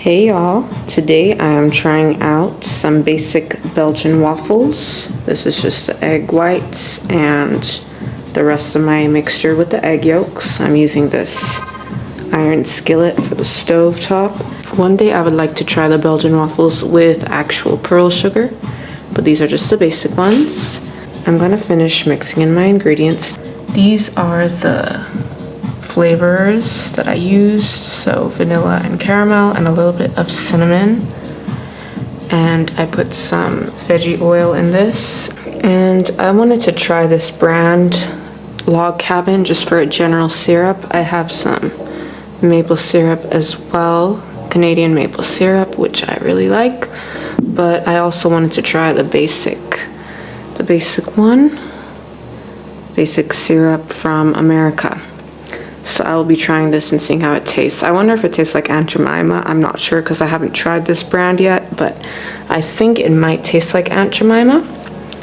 Hey y'all, today I am trying out some basic Belgian waffles. This is just the egg whites and the rest of my mixture with the egg yolks. I'm using this iron skillet for the stove top. One day I would like to try the Belgian waffles with actual pearl sugar, but these are just the basic ones. I'm gonna finish mixing in my ingredients. These are the flavors that I used, so vanilla and caramel and a little bit of cinnamon, and I put some veggie oil in this. And I wanted to try this brand Log Cabin just for a general syrup. I have some maple syrup as well, Canadian maple syrup, which I really like, but I also wanted to try the basic syrup from America. So I will be trying this and seeing how it tastes. I wonder if it tastes like 𝗕 Jemima. I'm not sure because I haven't tried this brand yet, but I think it might taste like 𝗕 Jemima.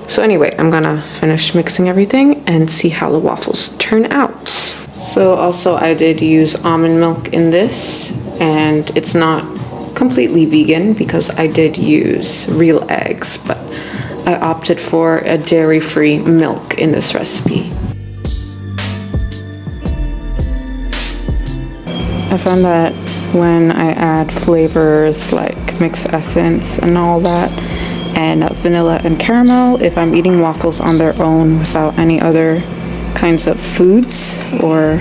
So anyway, I'm gonna finish mixing everything and see how the waffles turn out. So also I did use almond milk in this, and it's not completely vegan because I did use real eggs, but I opted for a dairy-free milk in this recipe. I found that when I add flavors like mixed essence and all that, and vanilla and caramel, if I'm eating waffles on their own without any other kinds of foods or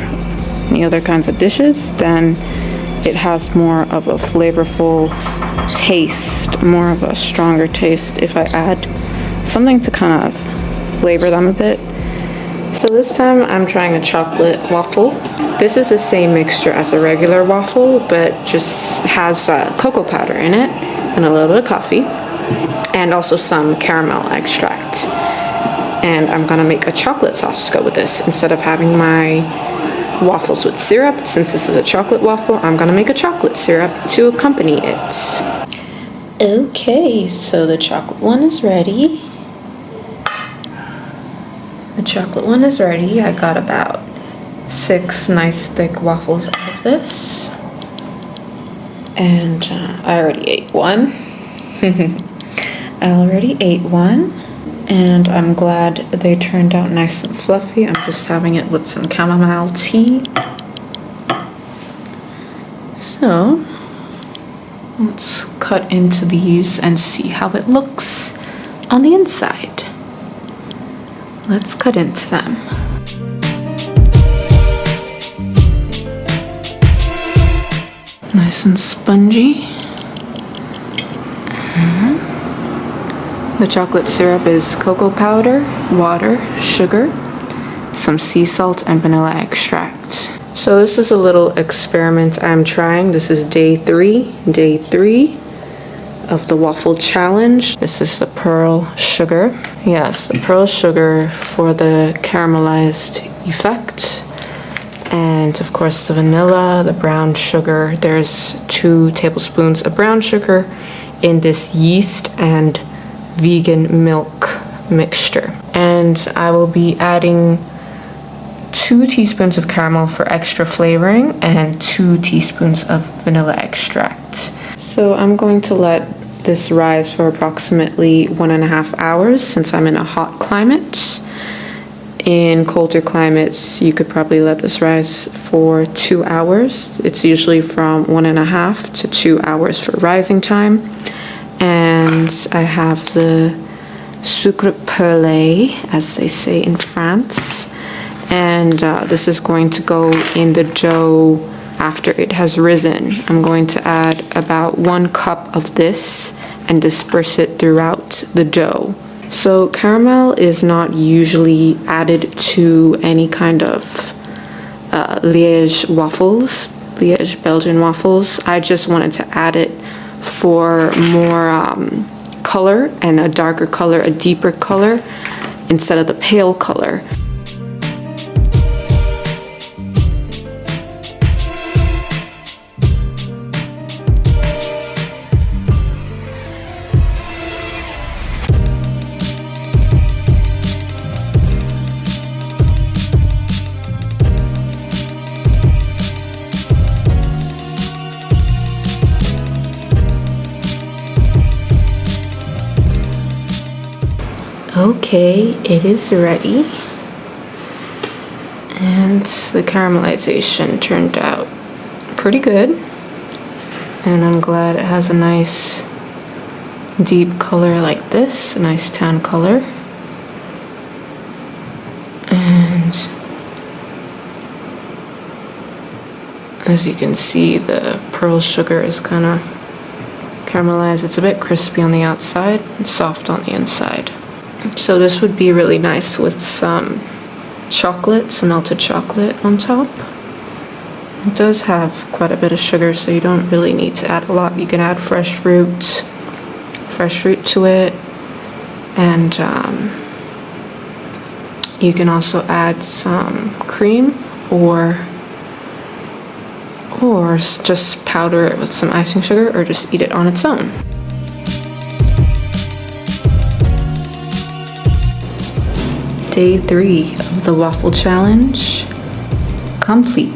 any other kinds of dishes, then it has more of a flavorful taste, more of a stronger taste if I add something to kind of flavor them a bit. So this time I'm trying a chocolate waffle. This is the same mixture as a regular waffle, but just has cocoa powder in it and a little bit of coffee and also some caramel extract. And I'm gonna make a chocolate sauce to go with this. Instead of having my waffles with syrup, since this is a chocolate waffle, I'm gonna make a chocolate syrup to accompany it. Okay, so the chocolate one is ready. The chocolate one is ready. I got about 6 nice thick waffles out of this. And I already ate one. I already ate one. And I'm glad they turned out nice and fluffy. I'm just having it with some chamomile tea. So let's cut into these and see how it looks on the inside. Let's cut into them. Nice and spongy. The chocolate syrup is cocoa powder, water, sugar, some sea salt, and vanilla extract. So this is a little experiment I'm trying. This is day three of the waffle challenge. This is the pearl sugar. Yes, the pearl sugar for the caramelized effect. And of course the vanilla, the brown sugar. There's 2 tablespoons of brown sugar in this yeast and vegan milk mixture. And I will be adding 2 teaspoons of caramel for extra flavoring and 2 teaspoons of vanilla extract. So I'm going to let this rise for approximately 1.5 hours since I'm in a hot climate. In colder climates, you could probably let this rise for 2 hours. It's usually from 1.5 to 2 hours for rising time. And I have the sucre perlé, as they say in France. And this is going to go in the dough after it has risen. I'm going to add about 1 cup of this and disperse it throughout the dough. So caramel is not usually added to any kind of Liège waffles, Liège Belgian waffles. I just wanted to add it for more color and a darker color, a deeper color, instead of the pale color. Okay, it is ready. And the caramelization turned out pretty good. And I'm glad it has a nice deep color like this, a nice tan color. And as you can see, the pearl sugar is kind of caramelized. It's a bit crispy on the outside and soft on the inside. So this would be really nice with some chocolate, some melted chocolate on top. It does have quite a bit of sugar, so you don't really need to add a lot. You can add fresh fruit to it, and you can also add some cream or just powder it with some icing sugar, or just eat it on its own. Day 3 of the waffle challenge complete.